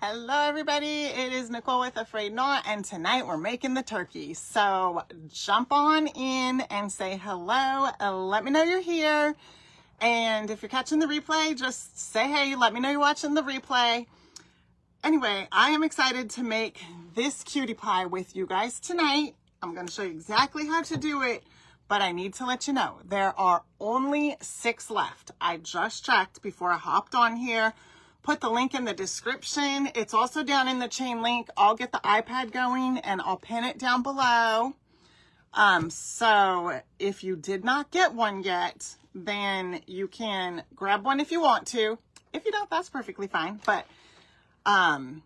Hello everybody, it is Nicole with A-Frayed-Knot, and tonight we're making the turkey. So jump on in and say hello, let me know you're here. And if you're catching the replay, just say hey, let me know you're watching the replay. Anyway, I am excited to make this cutie pie with you guys tonight. I'm going to show you exactly how to do it, but I need to let you know there are only 6 left. I just checked before I hopped on here. Put the link in the description. It's also down in the chain link. I'll get the iPad going and I'll pin it down below. So if you did not get one yet, then you can grab one if you want to. If you don't, that's perfectly fine. But, and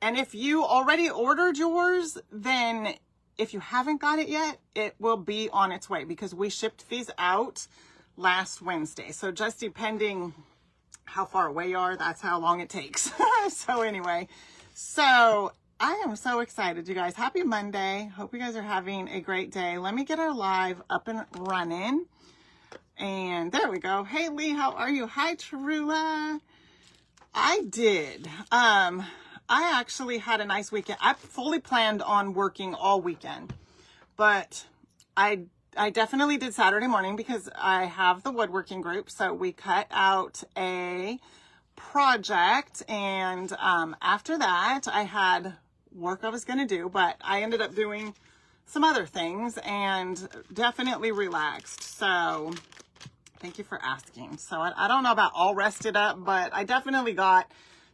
if you already ordered yours, then if you haven't got it yet, it will be on its way because we shipped these out last Wednesday. So just depending how far away you are, that's how long it takes. So anyway, so I am so excited, you guys. Happy Monday. Hope you guys are having a great day. Let me get our live up and running. And there we go. Hey Lee, how are you? Hi Tarula. I did. I actually had a nice weekend. I fully planned on working all weekend, but I definitely did Saturday morning because I have the woodworking group. So we cut out a project, and after that I had work I was going to do, but I ended up doing some other things and definitely relaxed. So thank you for asking. So I don't know about all rested up, but I definitely got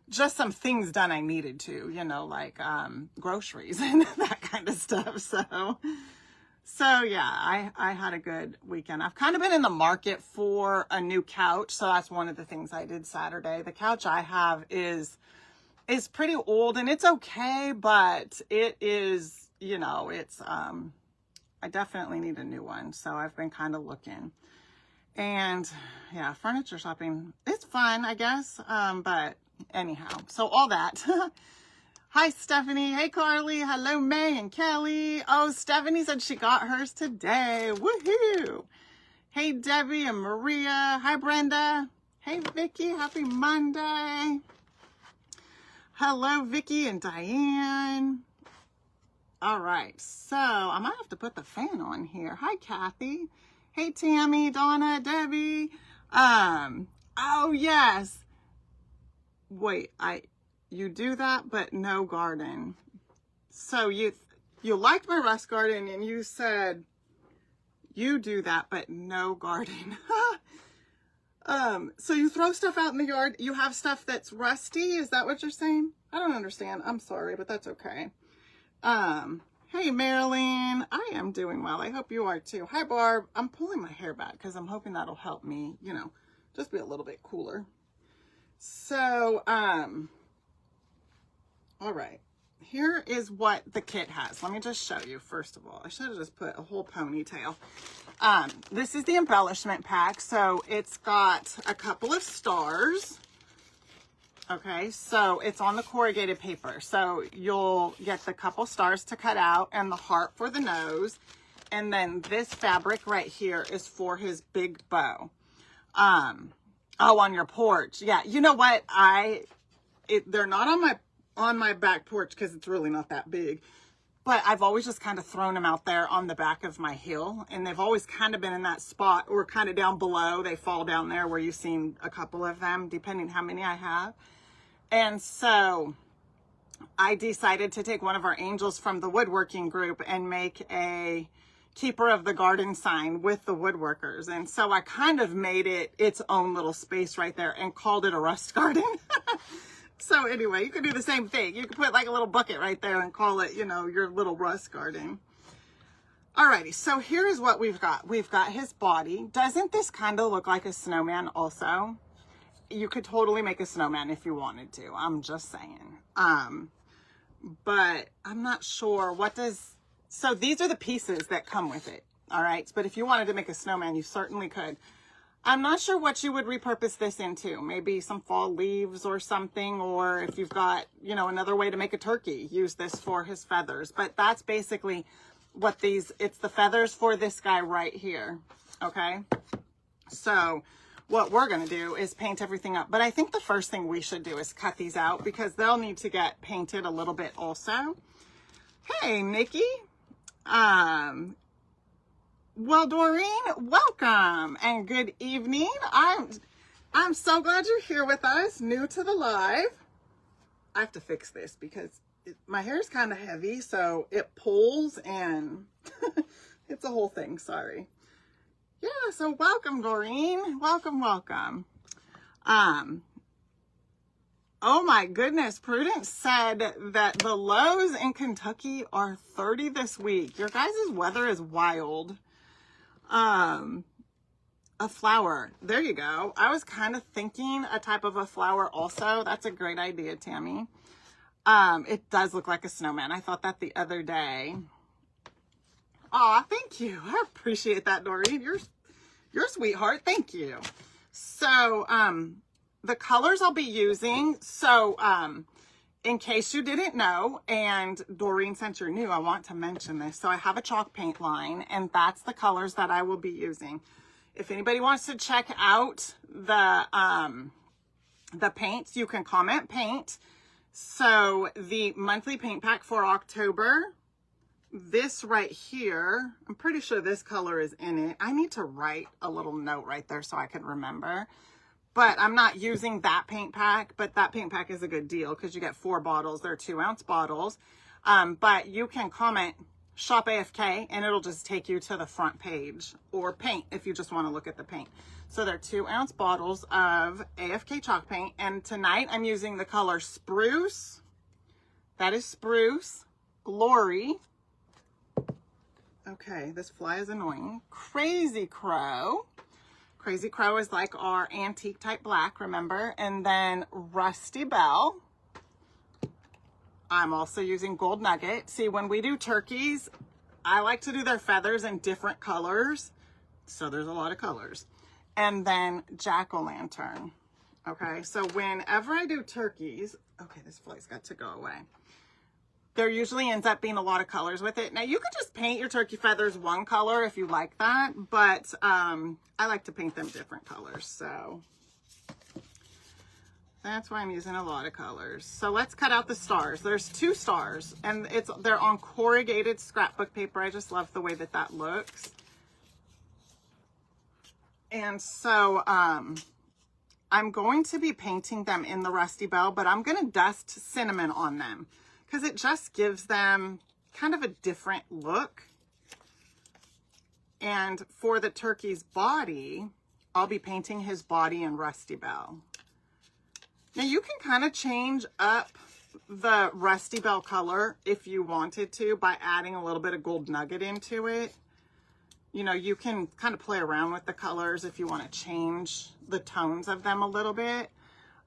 just some things done I needed to, you know, like groceries and that kind of stuff. So yeah, I had a good weekend. I've kind of been in the market for a new couch. So that's one of the things I did Saturday. The couch I have is pretty old and it's okay, but it is, you know, it's, I definitely need a new one. So I've been kind of looking, and yeah, furniture shopping, it's fun, I guess. But anyhow, so all that. Hi, Stephanie. Hey, Carly. Hello, May and Kelly. Oh, Stephanie said she got hers today. Woohoo. Hey, Debbie and Maria. Hi, Brenda. Hey, Vicky. Happy Monday. Hello, Vicky and Diane. All right. So I might have to put the fan on here. Hi, Kathy. Hey, Tammy, Donna, Debbie. Oh, yes. Wait, you do that, but no garden. So you liked my rust garden and you said you do that, but no garden. So you throw stuff out in the yard. You have stuff that's rusty. Is that what you're saying? I don't understand. I'm sorry, but that's okay. Hey, Marilyn. I am doing well. I hope you are too. Hi, Barb. I'm pulling my hair back because I'm hoping that'll help me, you know, just be a little bit cooler. So, all right, here is what the kit has. Let me just show you, first of all. I should have just put a whole ponytail. This is the embellishment pack. So it's got a couple of stars. Okay, so it's on the corrugated paper. So you'll get the couple stars to cut out and the heart for the nose. And then this fabric right here is for his big bow. Oh, on your porch. Yeah, you know what? They're not on my back porch because it's really not that big, but I've always just kind of thrown them out there on the back of my hill, and they've always kind of been in that spot or kind of down below. They fall down there where you've seen a couple of them, depending how many I have. And so I decided to take one of our angels from the woodworking group and make a keeper of the garden sign with the woodworkers. And so I kind of made it its own little space right there and called it a rust garden. So anyway, you could do the same thing. You could put like a little bucket right there and call it, you know, your little rust garden. Alrighty, so here's what we've got. We've got his body. Doesn't this kind of look like a snowman also? You could totally make a snowman if you wanted to. I'm just saying. But I'm not sure so these are the pieces that come with it. All right. But if you wanted to make a snowman, you certainly could. I'm not sure what you would repurpose this into. Maybe some fall leaves or something, or if you've got, you know, another way to make a turkey, use this for his feathers. But that's basically what it's the feathers for this guy right here. Okay. So what we're going to do is paint everything up. But I think the first thing we should do is cut these out because they'll need to get painted a little bit also. Hey, Nikki. Well, Doreen, welcome and good evening. I'm so glad you're here with us, new to the live. I have to fix this because my hair is kind of heavy, so it pulls and it's a whole thing. Sorry. Yeah, so welcome, Doreen. Welcome, welcome. Oh my goodness, Prudence said that the lows in Kentucky are 30 this week. Your guys' weather is wild. A flower. There you go. I was kind of thinking a type of a flower also. That's a great idea, Tammy. It does look like a snowman. I thought that the other day. Aw, thank you. I appreciate that, Doreen. You're a sweetheart. Thank you. So, the colors I'll be using, so in case you didn't know, and Doreen, since you're new, I want to mention this. So I have a chalk paint line, and that's the colors that I will be using. If anybody wants to check out the paints, you can comment paint. So the monthly paint pack for October, this right here, I'm pretty sure this color is in it. I need to write a little note right there so I can remember. But I'm not using that paint pack, but that paint pack is a good deal because you get 4 bottles. They're 2-ounce bottles. But you can comment shop AFK and it'll just take you to the front page, or paint if you just want to look at the paint. So they're 2-ounce bottles of AFK chalk paint. And tonight I'm using the color Spruce. That is Spruce. Glory. Okay, this fly is annoying. Crazy Crow. Crazy Crow is like our antique type black, remember? And then Rusty Bell. I'm also using Gold Nugget. See, when we do turkeys, I like to do their feathers in different colors. So there's a lot of colors. And then Jack-O-Lantern. Okay, so whenever I do turkeys, okay, this fly's got to go away. There usually ends up being a lot of colors with it. Now, you could just paint your turkey feathers one color if you like that, but I like to paint them different colors, so that's why I'm using a lot of colors. So let's cut out the stars. There's 2 stars, and they're on corrugated scrapbook paper. I just love the way that that looks. And so I'm going to be painting them in the Rusty Bell, but I'm going to dust cinnamon on them, because it just gives them kind of a different look. And for the turkey's body, I'll be painting his body in Rusty Bell. Now you can kind of change up the Rusty Bell color if you wanted to by adding a little bit of Gold Nugget into it. You know, you can kind of play around with the colors if you want to change the tones of them a little bit.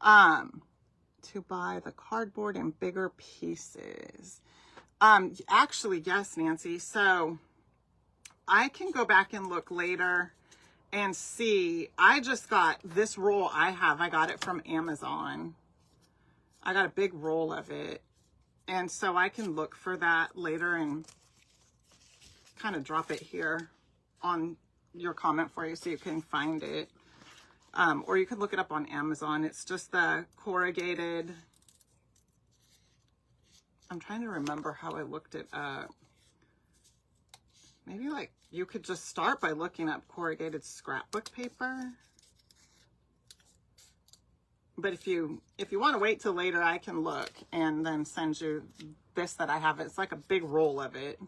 To buy the cardboard in bigger pieces. Actually, yes, Nancy. So I can go back and look later and see. I just got this roll I got it from Amazon. I got a big roll of it. And so I can look for that later and kind of drop it here on your comment for you so you can find it. Or you could look it up on Amazon. It's just the corrugated. I'm trying to remember how I looked it up. Maybe like you could just start by looking up corrugated scrapbook paper. But if you want to wait till later, I can look and then send you this that I have. It's like a big roll of it.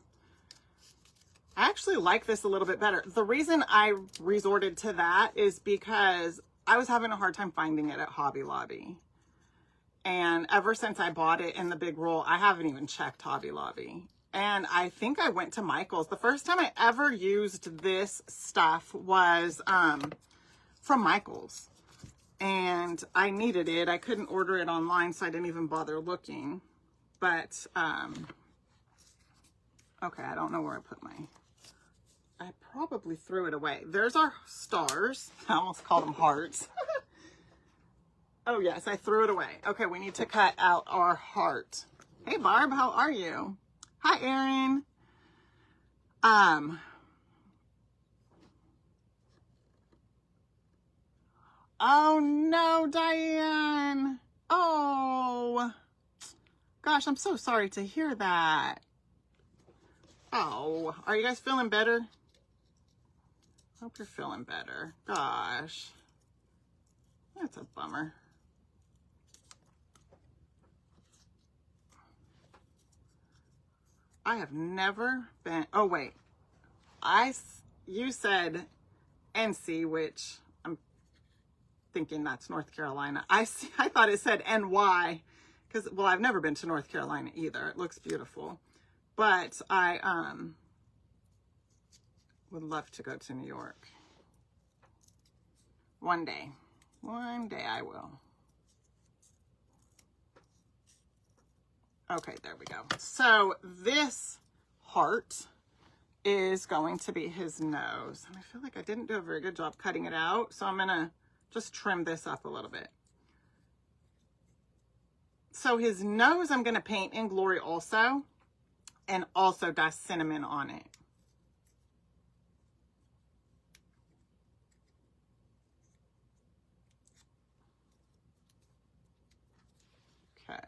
I actually like this a little bit better. The reason I resorted to that is because I was having a hard time finding it at Hobby Lobby. And ever since I bought it in the big roll, I haven't even checked Hobby Lobby. And I think I went to Michael's. The first time I ever used this stuff was from Michael's. And I needed it. I couldn't order it online, so I didn't even bother looking. But, okay, I don't know where I put I probably threw it away. There's our stars. I almost called them hearts. Oh, yes, I threw it away. Okay, we need to cut out our heart. Hey, Barb, how are you? Hi, Erin. Oh no, Diane. Oh, gosh, I'm so sorry to hear that. Oh, are you guys feeling better? Hope you're feeling better. Gosh, that's a bummer. I have never been, oh wait, you said NC, which I'm thinking that's North Carolina. I thought it said NY, because, well, I've never been to North Carolina either. It looks beautiful. But I would love to go to New York. One day. One day I will. Okay, there we go. So this heart is going to be his nose. And I feel like I didn't do a very good job cutting it out. So I'm going to just trim this up a little bit. So his nose I'm going to paint in Glory also. And also dust cinnamon on it. Okay.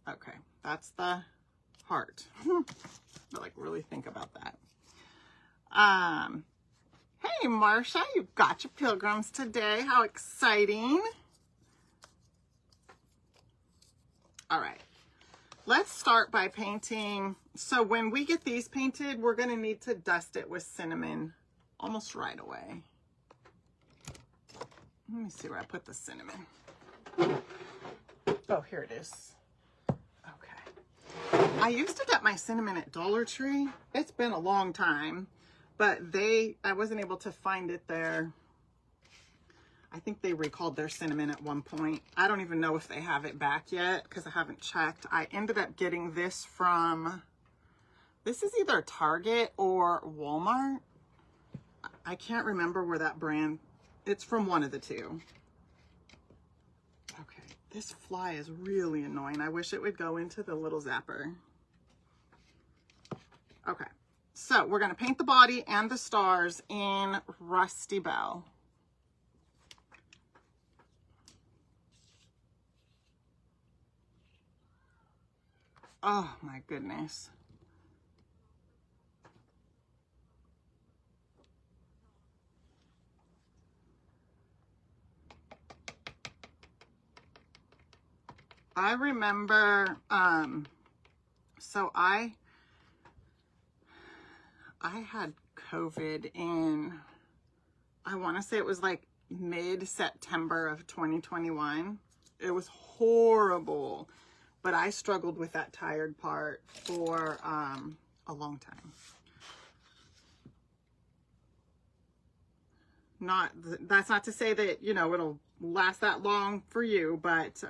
Okay, that's the heart. But like really think about that. Hey Marsha, you got your pilgrims today. How exciting. All right, let's start by painting. So when we get these painted, we're gonna need to dust it with cinnamon almost right away. Let me see where I put the cinnamon. Oh, here it is. Okay. I used to get my cinnamon at Dollar Tree. It's been a long time, but I wasn't able to find it there. I think they recalled their cinnamon at one point. I don't even know if they have it back yet because I haven't checked. I ended up getting this from, this is either Target or Walmart. I can't remember where that brand, it's from one of the two. Okay, this fly is really annoying. I wish it would go into the little zapper. Okay, so we're gonna paint the body and the stars in Rusty Bell. Oh my goodness. I remember, so I had COVID in, I want to say it was like mid-September of 2021. It was horrible, but I struggled with that tired part for a long time. That's not to say that, you know, it'll last that long for you, but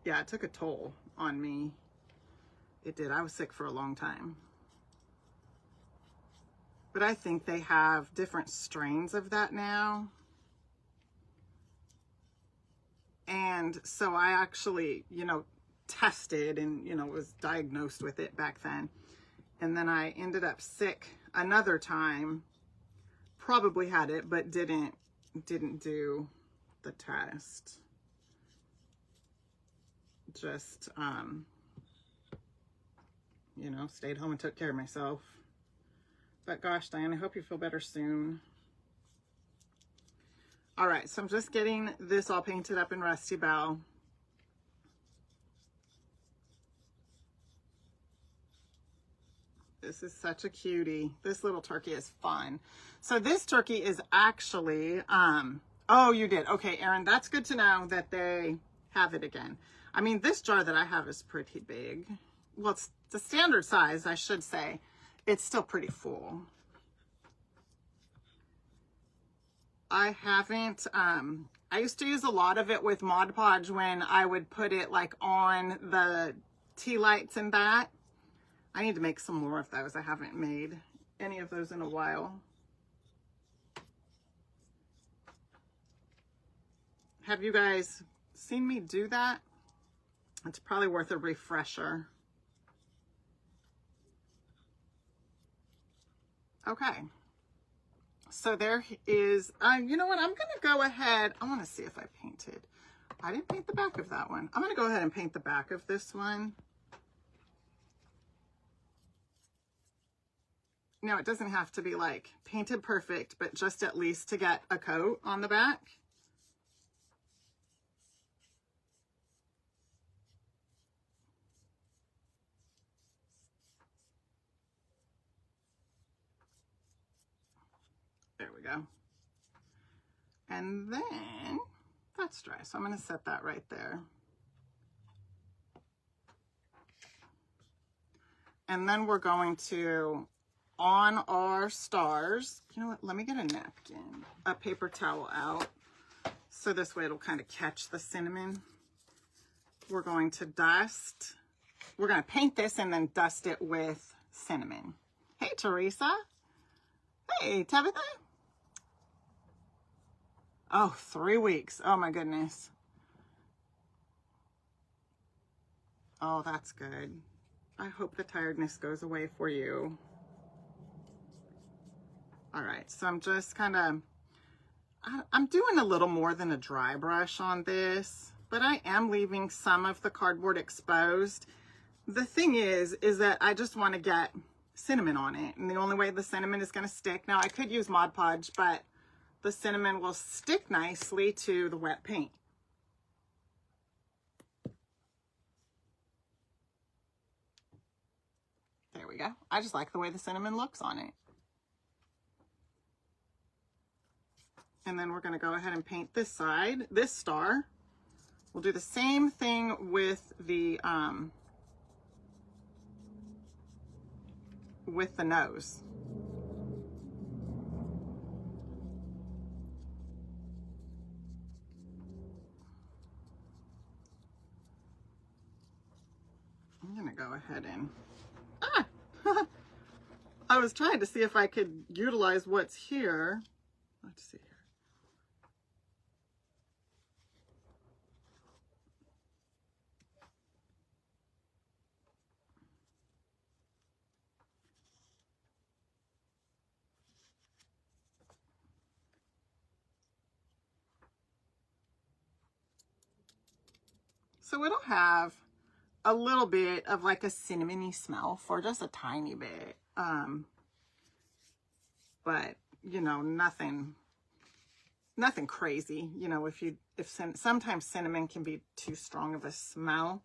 yeah, it took a toll on me. It did. I was sick for a long time. But I think they have different strains of that now. And so I actually, you know, tested and, you know, was diagnosed with it back then. And then I ended up sick another time. Probably had it, but didn't do the test. Just, you know, stayed home and took care of myself. But gosh, Diane, I hope you feel better soon. All right, so I'm just getting this all painted up in Rusty Bell. This is such a cutie. This little turkey is fun. So this turkey is actually, oh, you did. Okay, Erin, that's good to know that they have it again. I mean, this jar that I have is pretty big. Well, it's the standard size, I should say. It's still pretty full. I haven't, I used to use a lot of it with Mod Podge when I would put it like on the tea lights and that. I need to make some more of those. I haven't made any of those in a while. Have you guys seen me do that? It's probably worth a refresher. Okay. So there is, you know what, I'm going to go ahead. I want to see if I painted. I didn't paint the back of that one. I'm going to go ahead and paint the back of this one. No, it doesn't have to be like painted perfect, but just at least to get a coat on the back. There we go. And then that's dry, so I'm going to set that right there. And then we're going to, on our stars, you know what, let me get a napkin, a paper towel out, so this way it'll kind of catch the cinnamon. We're going to dust, we're going to paint this and then dust it with cinnamon. Hey, Teresa. Hey, Tabitha. Oh, 3 weeks. Oh my goodness. Oh, that's good. I hope the tiredness goes away for you. All right, so I'm just kind of, I'm doing a little more than a dry brush on this, but I am leaving some of the cardboard exposed. The thing is that I just want to get cinnamon on it, and the only way the cinnamon is going to stick, now I could use Mod Podge, but the cinnamon will stick nicely to the wet paint. There we go. I just like the way the cinnamon looks on it. And then we're going to go ahead and paint this side, this star. We'll do the same thing with the nose. I'm going to go ahead and, I was trying to see if I could utilize what's here. Let's see here. So it'll have a little bit of like a cinnamony smell for just a tiny bit. But you know, nothing crazy. You know, sometimes cinnamon can be too strong of a smell,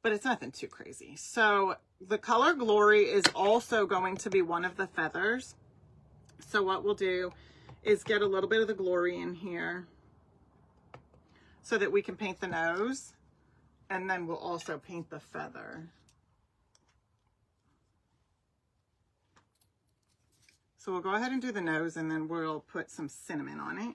but it's nothing too crazy. So the color Glory is also going to be one of the feathers. So what we'll do is get a little bit of the Glory in here so that we can paint the nose, and then we'll also paint the feather. So we'll go ahead and do the nose, and then we'll put some cinnamon on it.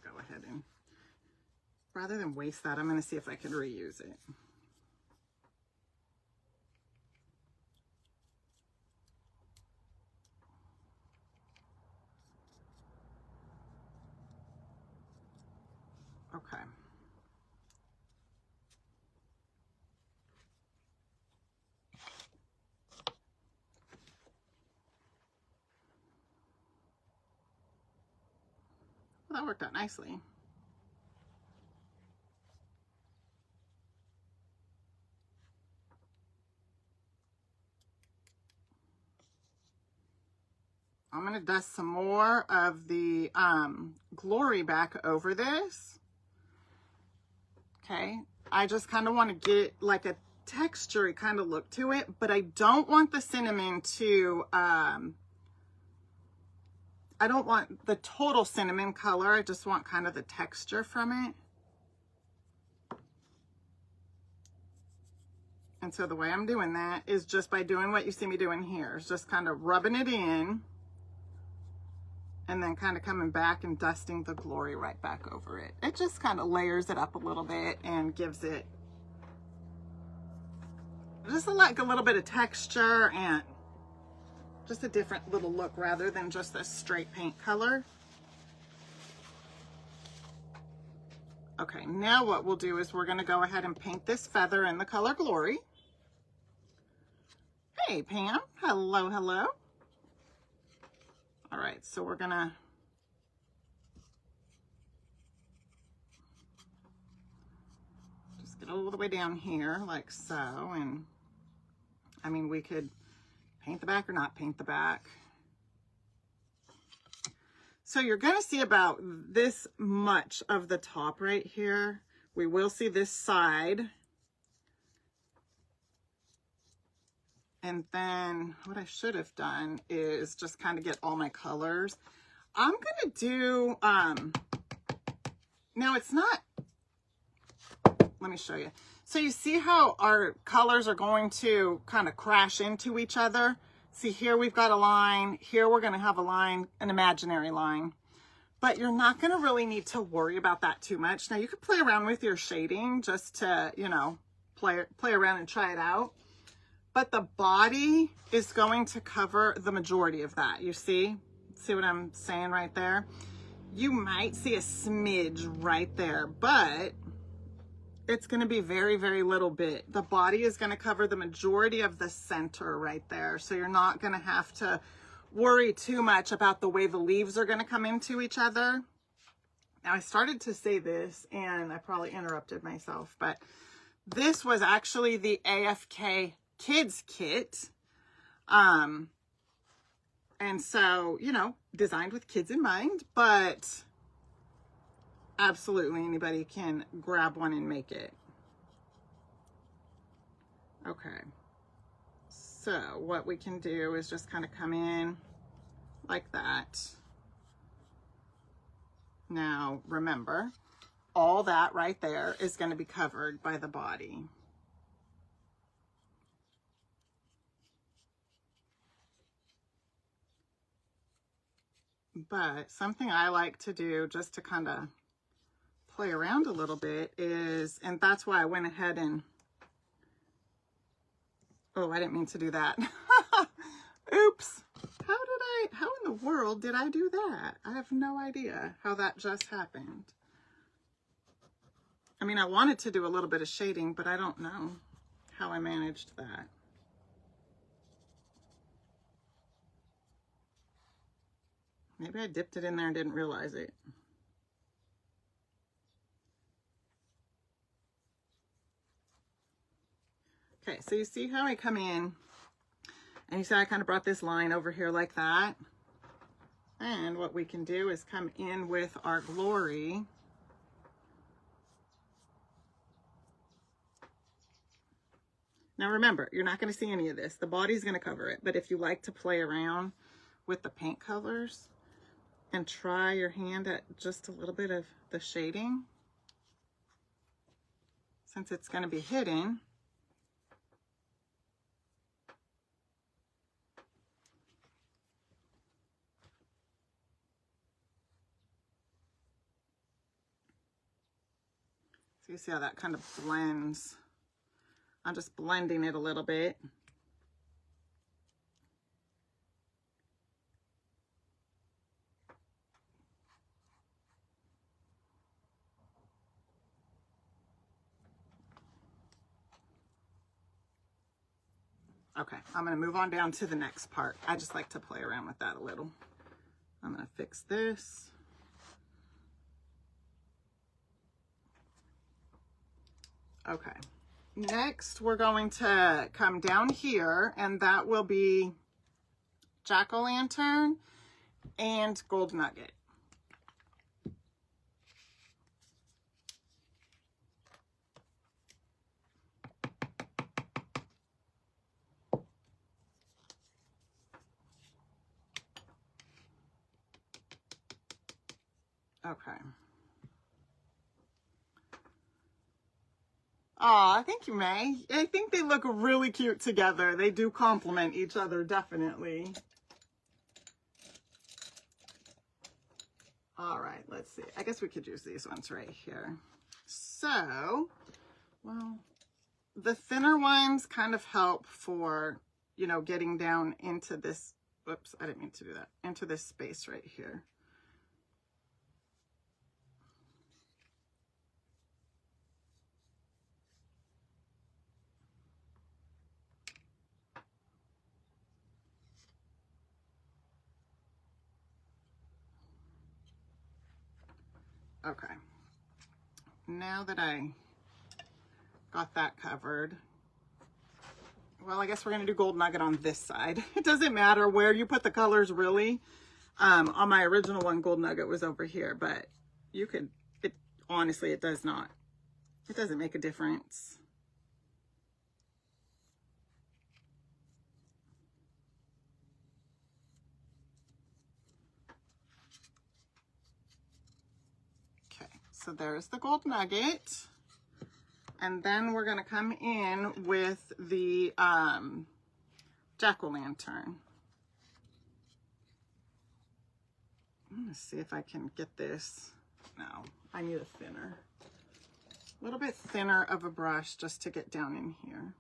Go ahead and, rather than waste that, I'm going to see if I can reuse it. Okay. Well, that worked out nicely. I'm going to dust some more of the Glory back over this. Okay, I just kind of want to get like a texture kind of look to it, but I don't want the cinnamon to, I don't want the total cinnamon color. I just want kind of the texture from it. And so the way I'm doing that is just by doing what you see me doing here. Is just kind of rubbing it in, and then kind of coming back and dusting the Glory right back over it. It just kind of layers it up a little bit and gives it just like a little bit of texture and just a different little look rather than just a straight paint color. Okay, now what we'll do is we're going to go ahead and paint this feather in the color Glory. Hey, Pam. Hello, hello. All right, so we're going to just get all the way down here like so. And I mean, we could paint the back or not paint the back. So you're going to see about this much of the top right here. We will see this side. And then what I should have done is just kind of get all my colors. I'm going to do, now it's not, let me show you. So you see how our colors are going to kind of crash into each other? See, here we've got a line, here we're going to have a line, an imaginary line, but you're not going to really need to worry about that too much. Now you could play around with your shading just to, you know, play around and try it out, but the body is going to cover the majority of that. You see what I'm saying right there? You might see a smidge right there, but it's going to be very, very little bit. The body is going to cover the majority of the center right there. So you're not going to have to worry too much about the way the leaves are going to come into each other. Now I started to say this and I probably interrupted myself, but this was actually the AFK Kids Kit. And so, you know, designed with kids in mind, but absolutely anybody can grab one and make it. Okay, so what we can do is just kind of come in like that. Now remember, all that right there is going to be covered by the body. But something I like to do just to kind of play around a little bit is, and that's why I went ahead and, oh, I didn't mean to do that. Oops. How in the world did I do that? I have no idea how that just happened. I mean, I wanted to do a little bit of shading, but I don't know how I managed that. Maybe I dipped it in there and didn't realize it. Okay, so you see how I come in and you see I kind of brought this line over here like that. And what we can do is come in with our Glory. Now remember, you're not going to see any of this. The body's going to cover it. But if you like to play around with the paint colors and try your hand at just a little bit of the shading, since it's going to be hidden, so you see how that kind of blends. I'm just blending it a little bit. Okay, I'm going to move on down to the next part. I just like to play around with that a little. I'm going to fix this. Okay, next we're going to come down here, and that will be Jack-O-Lantern and Gold Nugget. Okay. Aw, thank you, May. I think they look really cute together. They do complement each other, definitely. All right, let's see. I guess we could use these ones right here. So, well, the thinner ones kind of help for, you know, getting down into this, whoops, I didn't mean to do that, into this space right here. Okay. Now that I got that covered, well, I guess we're going to do gold nugget on this side. It doesn't matter where you put the colors, really. On my original one, gold nugget was over here, but you could, honestly, it does not. It doesn't make a difference. Okay, so there's the gold nugget. And then we're going to come in with the Jack-O-Lantern. I'm going to see if I can get this. No, I need a thinner. A little bit thinner of a brush just to get down in here.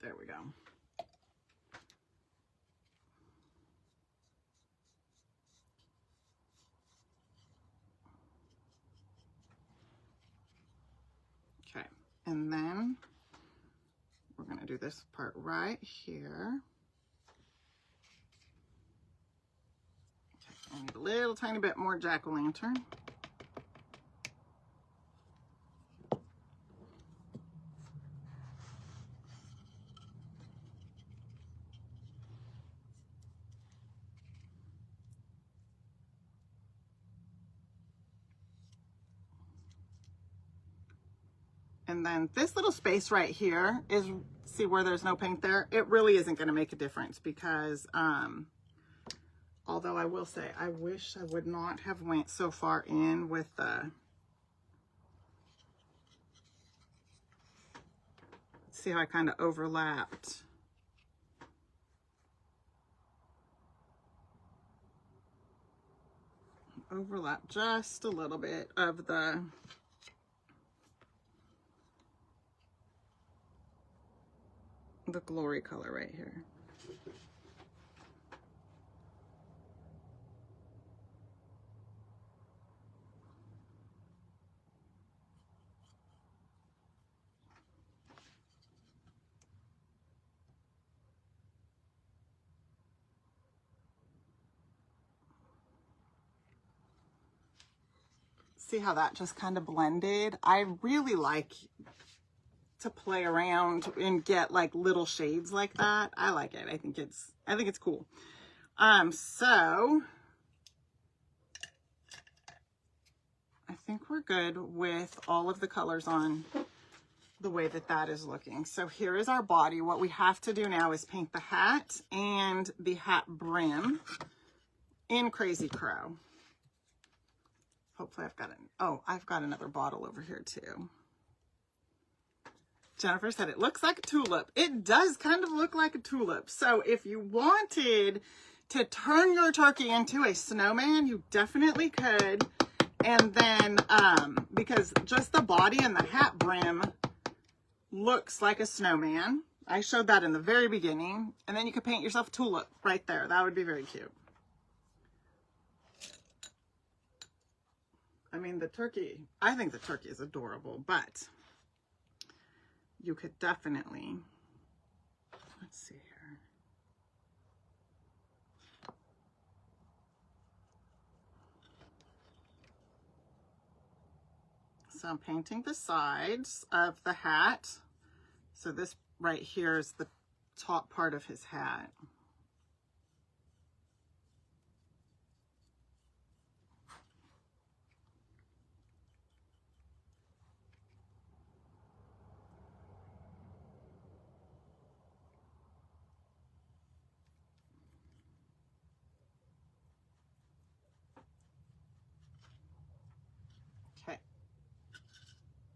There we go. Okay, and then we're going to do this part right here. Okay, I need a little tiny bit more Jack-O-Lantern. And then this little space right here is, see where there's no paint there? It really isn't going to make a difference because, although I will say, I wish I would not have went so far in with the, see how I kind of overlapped. Overlap just a little bit of the glory color right here. See how that just kind of blended? I really like to play around and get like little shades like that. I like it. I think it's cool. So I think we're good with all of the colors on the way that that is looking. So here is our body. What we have to do now is paint the hat and the hat brim in Crazy Crow. Hopefully I've got another bottle over here too. Jennifer said it looks like a tulip. It does kind of look like a tulip. So if you wanted to turn your turkey into a snowman, you definitely could. And then, because just the body and the hat brim looks like a snowman. I showed that in the very beginning. And then you could paint yourself a tulip right there. That would be very cute. I mean, I think the turkey is adorable, but you could definitely, let's see here. So I'm painting the sides of the hat. So this right here is the top part of his hat.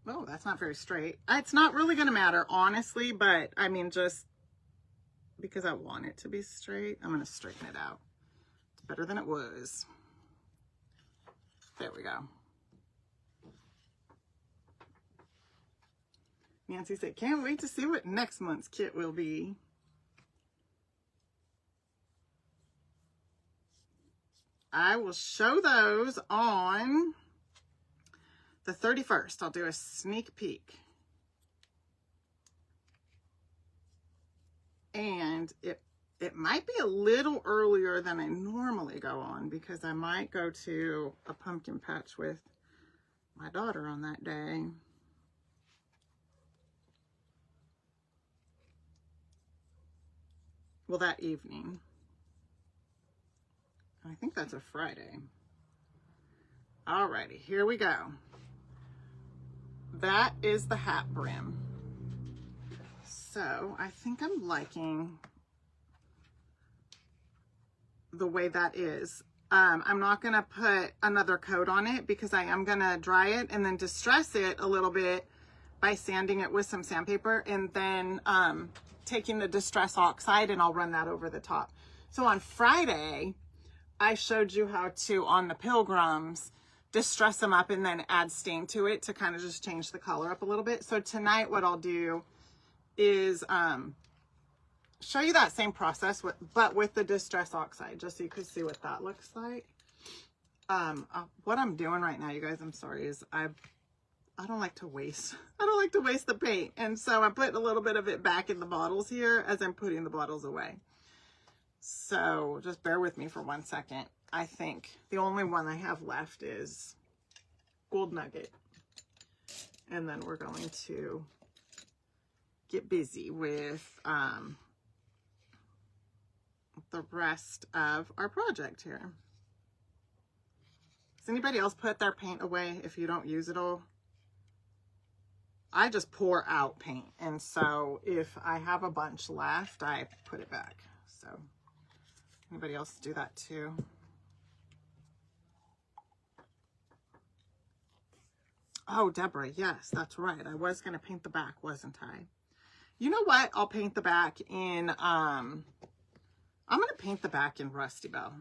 Oh, that's not very straight. It's not really going to matter, honestly, but I mean, just because I want it to be straight, I'm going to straighten it out. It's better than it was. There we go. Nancy said, can't wait to see what next month's kit will be. I will show those on the 31st. I'll do a sneak peek. And it might be a little earlier than I normally go on because I might go to a pumpkin patch with my daughter on that day. Well, that evening. I think that's a Friday. Alrighty, here we go. That is the hat brim. So I think I'm liking the way that is. I'm not going to put another coat on it because I am going to dry it and then distress it a little bit by sanding it with some sandpaper, and then taking the distress oxide and I'll run that over the top. So on Friday, I showed you how to, on the Pilgrims, distress them up and then add stain to it to kind of just change the color up a little bit. So tonight what I'll do is show you that same process, but with the distress oxide, just so you can see what that looks like. What I'm doing right now, you guys, I'm sorry, is I don't like to waste. I don't like to waste the paint. And so I'm putting a little bit of it back in the bottles here as I'm putting the bottles away. So just bear with me for 1 second. I think the only one I have left is Gold Nugget. And then we're going to get busy with the rest of our project here. Does anybody else put their paint away if you don't use it all? I just pour out paint, and so if I have a bunch left, I put it back. So anybody else do that too? Oh, Deborah, yes, that's right. I was going to paint the back, wasn't I? You know what? I'll paint the back in, I'm going to paint the back in Rusty Bell.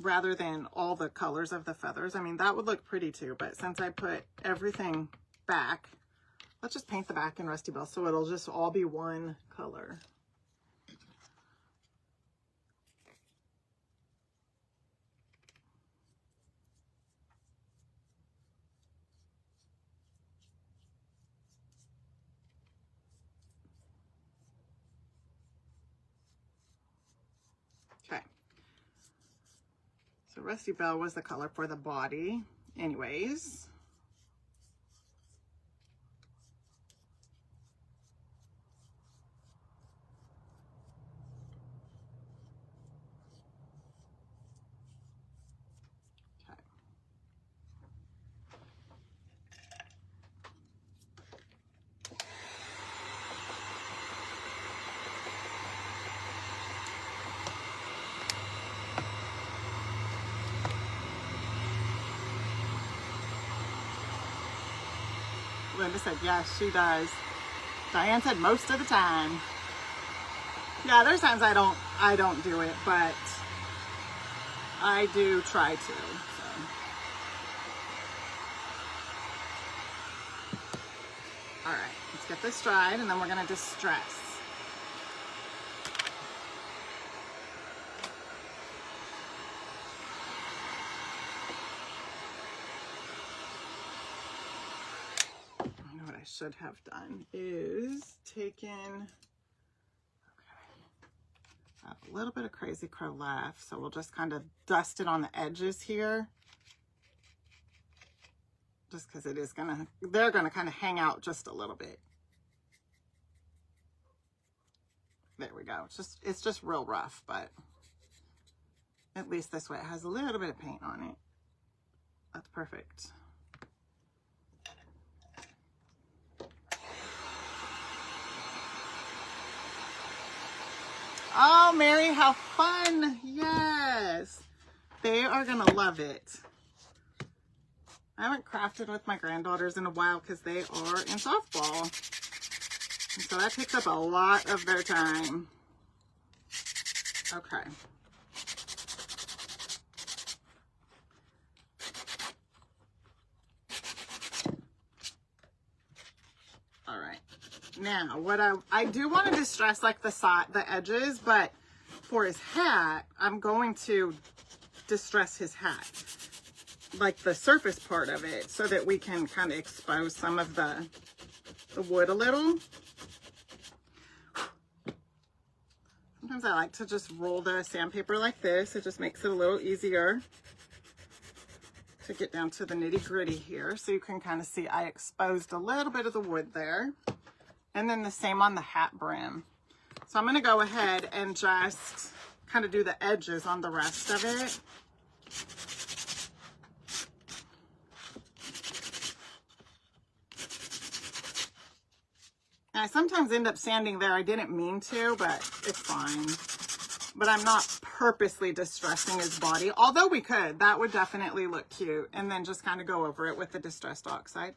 Rather than all the colors of the feathers. I mean, that would look pretty too, but since I put everything back, let's just paint the back in Rusty Bell so it'll just all be one color. Okay. So Rusty Bell was the color for the body anyways. Okay. Linda said, yes, she does. Diane said most of the time. Yeah, there's times I don't do it, but I do try to. So. All right, let's get this dried, and then we're gonna distress. I should have done is taken, a little bit of Crazy Crow left, so we'll just kind of dust it on the edges here, just because it is gonna, they're gonna kind of hang out just a little bit. There we go. It's just real rough, but at least this way it has a little bit of paint on it. That's perfect. Oh, Mary, how fun. Yes. They are going to love it. I haven't crafted with my granddaughters in a while because they are in softball. And so that takes up a lot of their time. Okay. All right. Now, what I do want to distress like the edges, but for his hat, I'm going to distress his hat. like the surface part of it, so that we can kind of expose some of the wood a little. Sometimes I like to just roll the sandpaper like this. It just makes it a little easier to get down to the nitty gritty here. So you can kind of see I exposed a little bit of the wood there. And then the same on the hat brim. So I'm going to go ahead and just kind of do the edges on the rest of it. And I sometimes end up sanding there. I didn't mean to, but it's fine. But I'm not purposely distressing his body. Although we could. That would definitely look cute. And then just kind of go over it with the distressed oxide.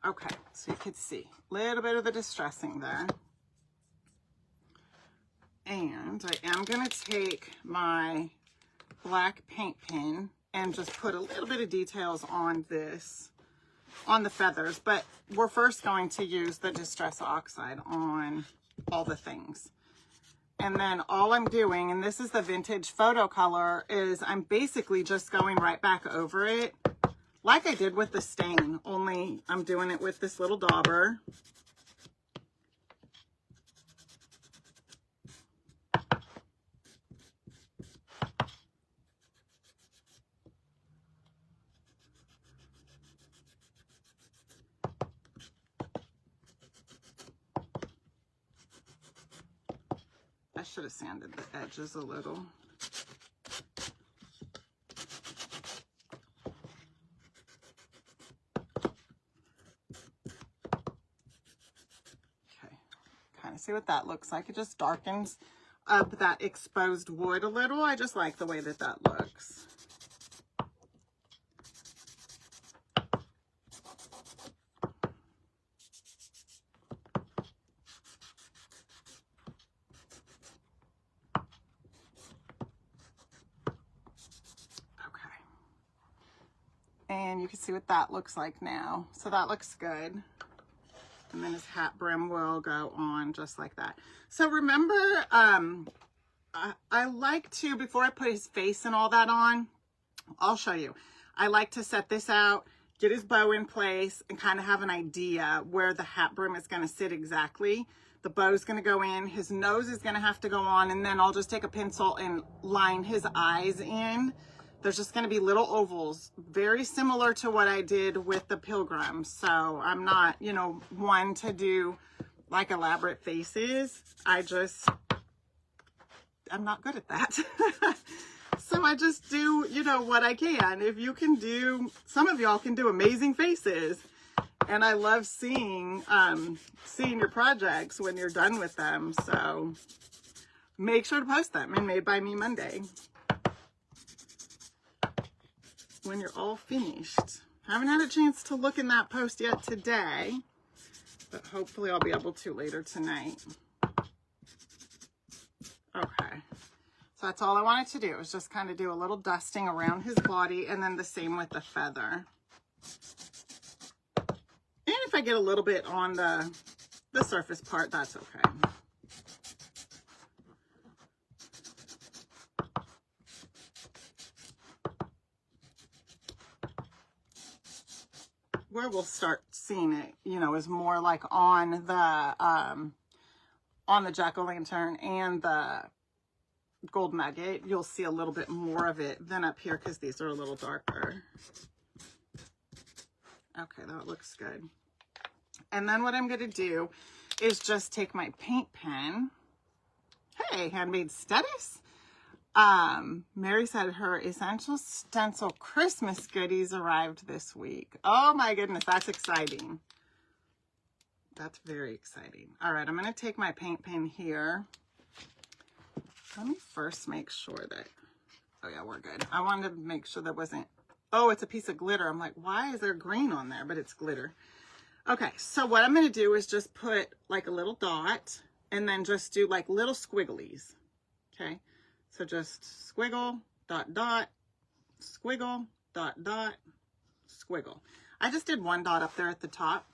Okay, so you could see a little bit of the distressing there. And I am going to take my black paint pen and just put a little bit of details on this, on the feathers. But we're first going to use the Distress Oxide on all the things. And then all I'm doing, and this is the vintage photo color, is I'm basically just going right back over it like I did with the stain, only I'm doing it with this little dauber. I should have sanded the edges a little. See what that looks like. It just darkens up that exposed wood a little. I just like the way that that looks. Okay. And you can see what that looks like now. So that looks good. And then his hat brim will go on just like that. So remember, I like to, before I put his face and all that on, I'll show you. I like to set this out, get his bow in place, and kind of have an idea where the hat brim is going to sit exactly. The bow is going to go in, his nose is going to have to go on, and then I'll just take a pencil and line his eyes in. There's just going to be little ovals, very similar to what I did with the pilgrim. So I'm not, you know, one to do like elaborate faces. I'm not good at that. So I just do, you know, what I can. If you can do, some of y'all can do amazing faces. And I love seeing your projects when you're done with them. So make sure to post them in Made by Me Monday when you're all finished. Haven't had a chance to look in that post yet today, but hopefully I'll be able to later tonight. Okay, so that's all I wanted to do, is just kind of do a little dusting around his body, and then the same with the feather. And if I get a little bit on the surface part, that's okay. Where we'll start seeing it, you know, is more like on the Jack-O-Lantern and the Gold Nugget. You'll see a little bit more of it than up here because these are a little darker. Okay, that looks good. And then what I'm going to do is just take my paint pen. Hey, Handmade Studies. Mary said her Essential Stencil Christmas goodies arrived this week. Oh my goodness, that's exciting. That's very exciting. All right, I'm going to take my paint pen here. Let me first make sure that Oh yeah, we're good. I wanted to make sure there wasn't, oh, it's a piece of glitter. I'm like, why is there green on there? But it's glitter. Okay, so what I'm going to do is just put like a little dot and then just do like little squigglies. Okay, so just squiggle, dot, dot, squiggle, dot, dot, squiggle. I just did one dot up there at the top.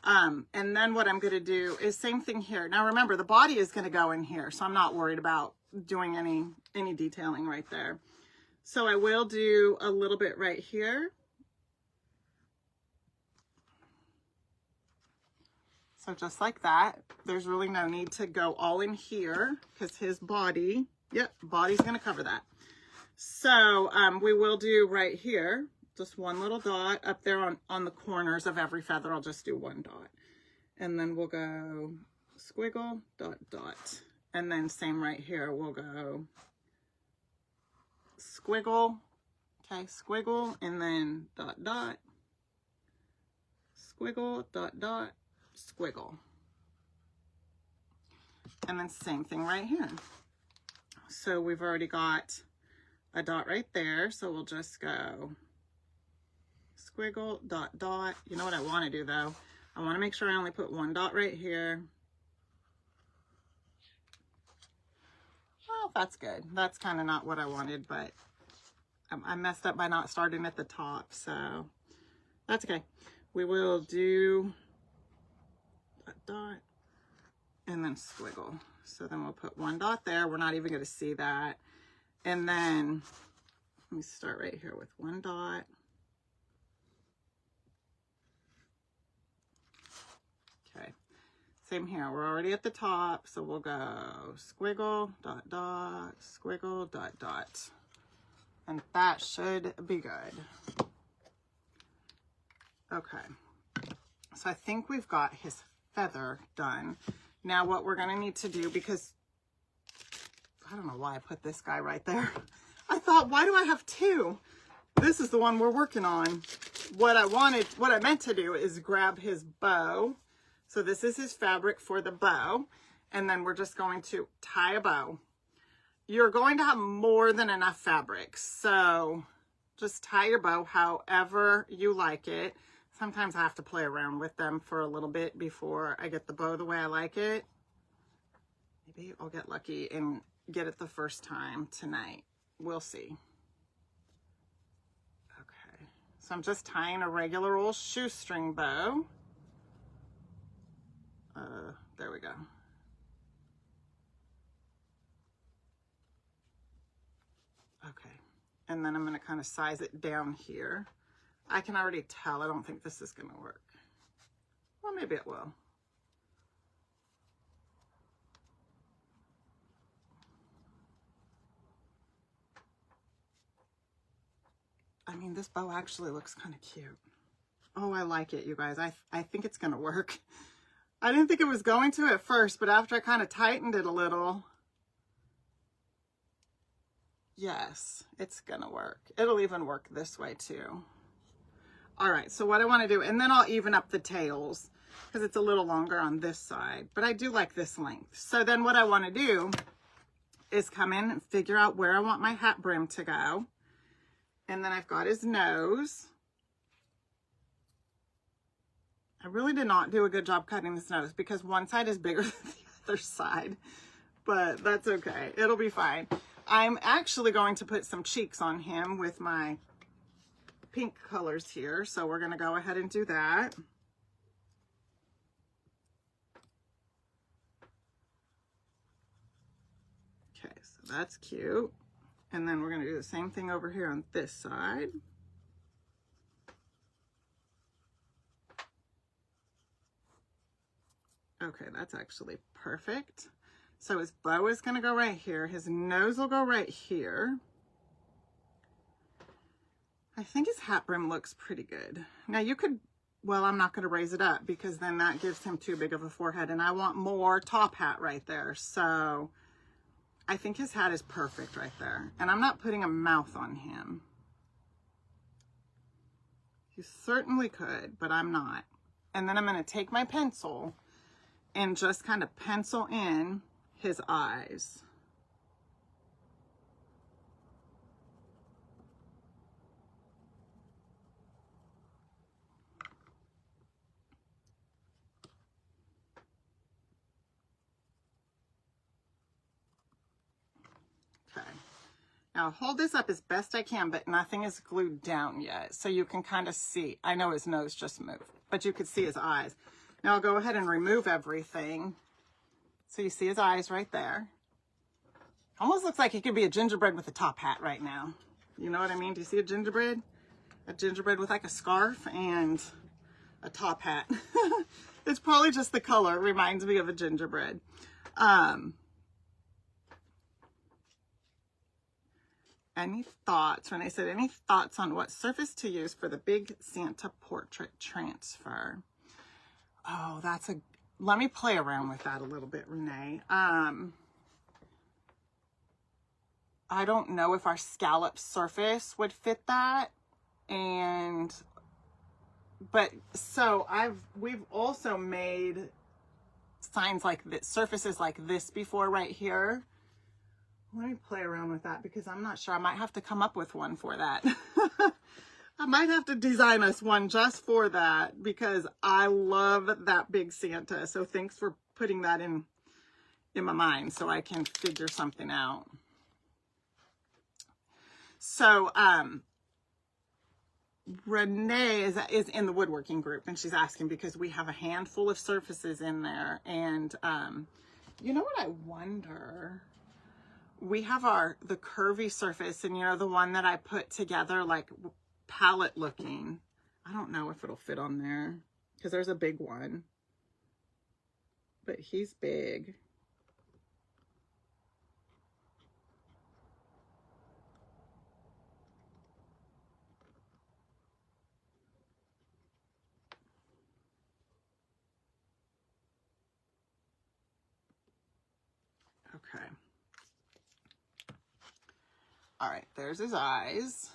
And then what I'm going to do is same thing here. Now remember, the body is going to go in here, so I'm not worried about doing any detailing right there. So I will do a little bit right here. So just like that. There's really no need to go all in here because his body, yep, body's going to cover that. So we will do right here, just one little dot up there on the corners of every feather. I'll just do one dot. And then we'll go squiggle, dot, dot. And then same right here, we'll go squiggle, okay, squiggle, and then dot, dot, squiggle, dot, dot, squiggle. And then same thing right here. So we've already got a dot right there, so we'll just go squiggle, dot, dot. You know what I want to do though? I want to make sure I only put one dot right here. Well, that's good. That's kind of not what I wanted, but I messed up by not starting at the top, so that's okay. We will do dot, dot, and then squiggle. So then we'll put one dot there. We're not even going to see that. And then let me start right here with one dot. Okay. Same here. We're already at the top. So we'll go squiggle, dot, dot, squiggle, dot, dot. And that should be good. Okay. So I think we've got his feather done. Now what we're going to need to do, because I don't know why I put this guy right there. I thought, why do I have two? This is the one we're working on. What I meant to do is grab his bow. So this is his fabric for the bow. And then we're just going to tie a bow. You're going to have more than enough fabric. So just tie your bow however you like it. Sometimes I have to play around with them for a little bit before I get the bow the way I like it. Maybe I'll get lucky and get it the first time tonight. We'll see. Okay, so I'm just tying a regular old shoestring bow. There we go. Okay, and then I'm going to kind of size it down here. I can already tell I don't think this is going to work. Well, maybe it will. I mean, this bow actually looks kind of cute. Oh, I like it, you guys. I think it's going to work. I didn't think it was going to at first, but after I kind of tightened it a little, yes, it's going to work. It'll even work this way too. All right, so what I want to do, and then I'll even up the tails because it's a little longer on this side, but I do like this length. So then what I want to do is come in and figure out where I want my hat brim to go. And then I've got his nose. I really did not do a good job cutting this nose because one side is bigger than the other side, but that's okay. It'll be fine. I'm actually going to put some cheeks on him with my pink colors here. So we're going to go ahead and do that. Okay, so that's cute. And then we're going to do the same thing over here on this side. Okay, that's actually perfect. So his bow is going to go right here. His nose will go right here. I think his hat brim looks pretty good. Now you could, well, I'm not going to raise it up because then that gives him too big of a forehead and I want more top hat right there. So I think his hat is perfect right there. And I'm not putting a mouth on him. You certainly could, but I'm not. And then I'm going to take my pencil and just kind of pencil in his eyes. Now I'll hold this up as best I can, but nothing is glued down yet. So you can kind of see, I know his nose just moved, but you could see his eyes. Now I'll go ahead and remove everything. So you see his eyes right there. Almost looks like he could be a gingerbread with a top hat right now. You know what I mean? Do you see a gingerbread? A gingerbread with like a scarf and a top hat. It's probably just the color. It reminds me of a gingerbread. Any thoughts? Renee said, any thoughts on what surface to use for the big Santa portrait transfer? Oh, let me play around with that a little bit, Renee. I don't know if our scallop surface would fit that. We've also made signs like this, surfaces like this before right here. Let me play around with that because I'm not sure. I might have to come up with one for that. I might have to design us one just for that because I love that big Santa. So thanks for putting that in my mind so I can figure something out. So Renee is in the woodworking group, and she's asking because we have a handful of surfaces in there. And you know what I wonder? We have the curvy surface, and you know, the one that I put together like palette looking. I don't know if it'll fit on there because there's a big one, but he's big. Okay. All right, there's his eyes.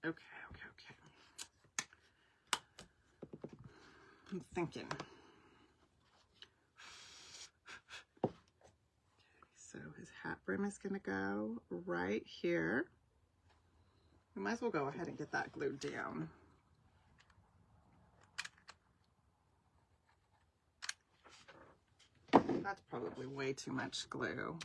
Okay. I'm thinking. Okay, so his hat brim is gonna go right here. We might as well go ahead and get that glued down. That's probably way too much glue.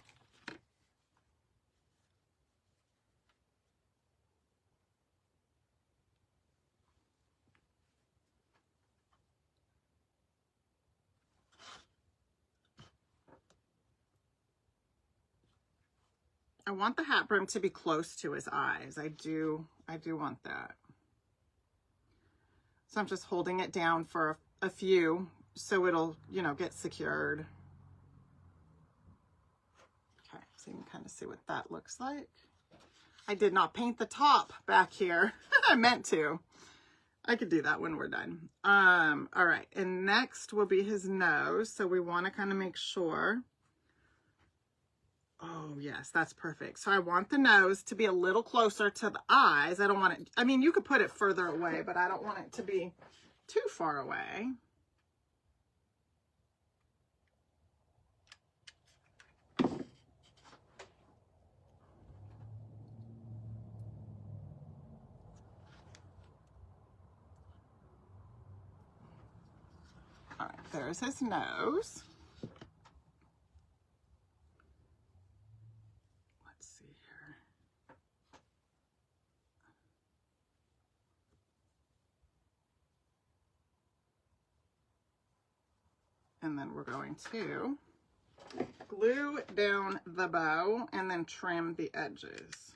I want the hat brim to be close to his eyes. I do want that. So I'm just holding it down for a few so it'll, you know, get secured. Okay, so you can kind of see what that looks like. I did not paint the top back here. I meant to. I could do that when we're done. All right, and next will be his nose. So we want to kind of make sure. Oh yes, that's perfect. So I want the nose to be a little closer to the eyes. I don't want it, I mean, you could put it further away, but I don't want it to be too far away. All right, there's his nose. Let's see here. And then we're going to glue down the bow and then trim the edges.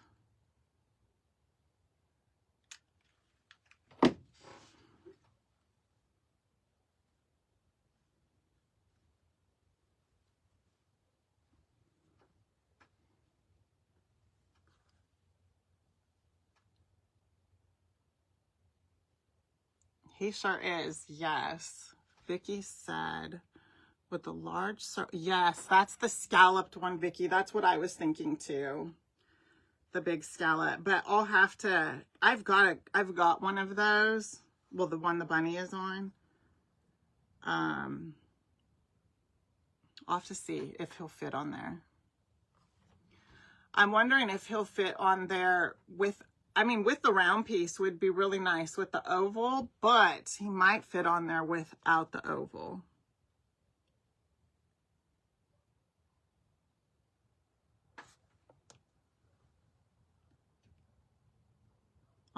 He sure is, yes. Vicky said, with the large, yes, that's the scalloped one, Vicky. That's what I was thinking too. The big scallop, but I'll have to, I've got one of those. Well, the one the bunny is on. I'll have to see if he'll fit on there. I'm wondering if he'll fit on there with, I mean, with the round piece would be really nice with the oval, but he might fit on there without the oval.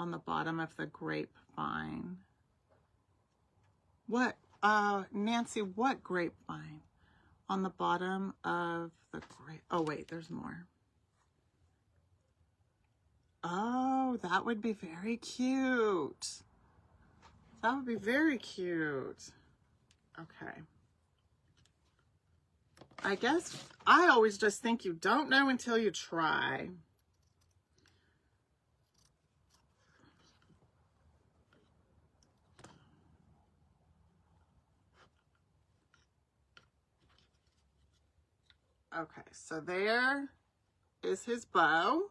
on the bottom of the grapevine. What, Nancy, what grapevine? On the bottom of the oh wait, there's more. Oh, that would be very cute. That would be very cute. Okay. I guess I always just think you don't know until you try. Okay, so there is his bow.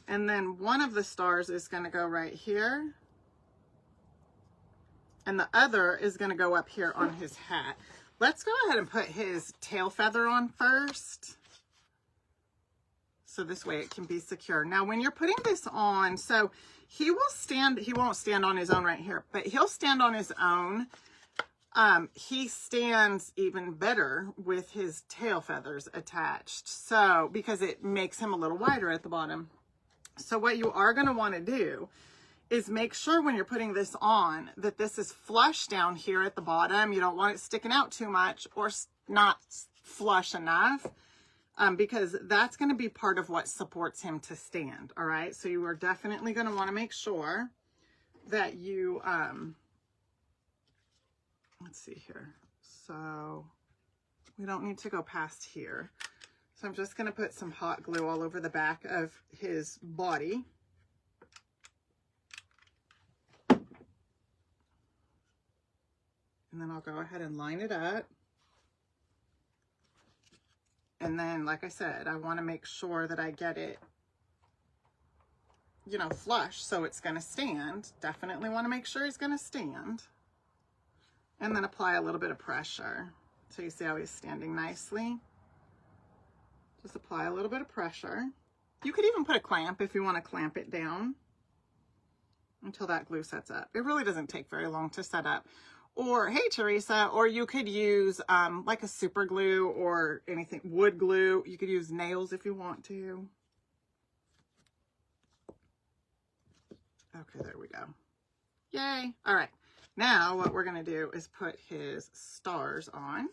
And then one of the stars is going to go right here. And the other is going to go up here on his hat. Let's go ahead and put his tail feather on first. So this way it can be secure. Now, when you're putting this on, so he will stand, he won't stand on his own right here, but he'll stand on his own. He stands even better with his tail feathers attached. So, because it makes him a little wider at the bottom. So what you are going to want to do is make sure when you're putting this on that this is flush down here at the bottom. You don't want it sticking out too much or not flush enough, because that's going to be part of what supports him to stand. All right. So you are definitely going to want to make sure that you, let's see here. So we don't need to go past here. So I'm just going to put some hot glue all over the back of his body. And then I'll go ahead and line it up. And then, like I said, I want to make sure that I get it, you know, flush so it's going to stand. Definitely want to make sure it's going to stand. And then apply a little bit of pressure. So you see how he's standing nicely. Just apply a little bit of pressure. You could even put a clamp if you want to clamp it down until that glue sets up. It really doesn't take very long to set up. Or, hey, Teresa, or you could use like a super glue or anything, wood glue. You could use nails if you want to. Okay, there we go. Yay. All right. Now what we're going to do is put his stars on.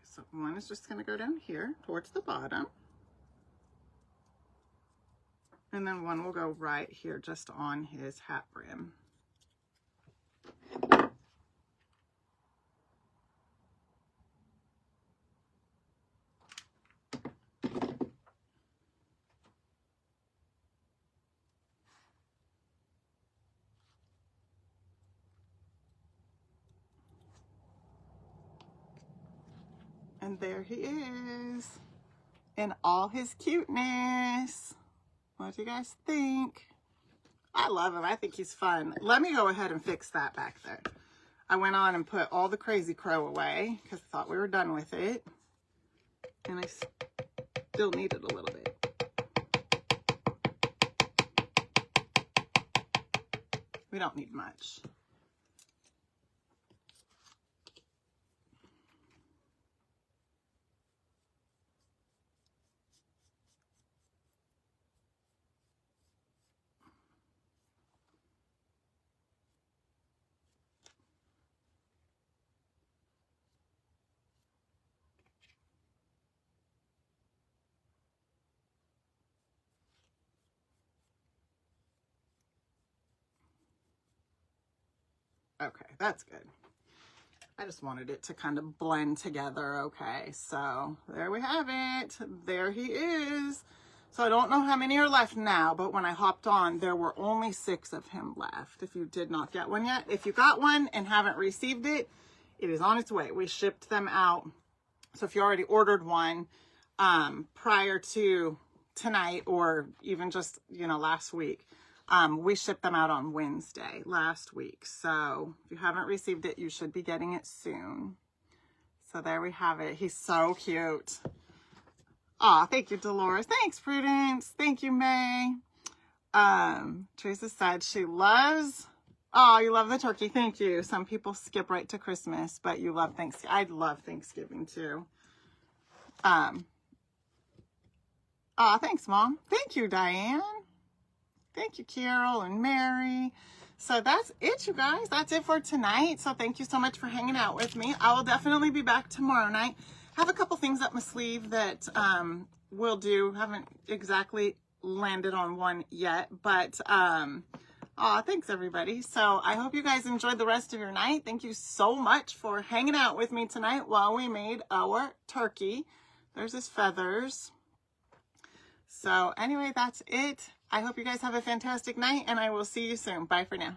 So one is just going to go down here towards the bottom. And then one will go right here just on his hat brim. And there he is in all his cuteness. What do you guys think? I love him. I think he's fun. Let me go ahead and fix that back there. I went on and put all the crazy crow away because I thought we were done with it. And I still need it a little bit. We don't need much. Okay, that's good. I just wanted it to kind of blend together. Okay, so there we have it. There he is. So I don't know how many are left now, but when I hopped on, there were only 6 of him left. If you did not get one yet, if you got one and haven't received it, it is on its way. We shipped them out. So if you already ordered one prior to tonight or even just, you know, last week, we shipped them out on Wednesday last week. So if you haven't received it, you should be getting it soon. So there we have it. He's so cute. Aw, thank you, Dolores. Thanks, Prudence. Thank you, May. Teresa said she loves Oh, you love the turkey. Thank you. Some people skip right to Christmas, but you love Thanksgiving. I love Thanksgiving too. Thanks, Mom. Thank you, Diane. Thank you, Carol and Mary. So that's it, you guys. That's it for tonight. So thank you so much for hanging out with me. I will definitely be back tomorrow night. Have a couple things up my sleeve that we'll do. Haven't exactly landed on one yet, but thanks everybody. So I hope you guys enjoyed the rest of your night. Thank you so much for hanging out with me tonight while we made our turkey. There's his feathers. So anyway, that's it. I hope you guys have a fantastic night, and I will see you soon. Bye for now.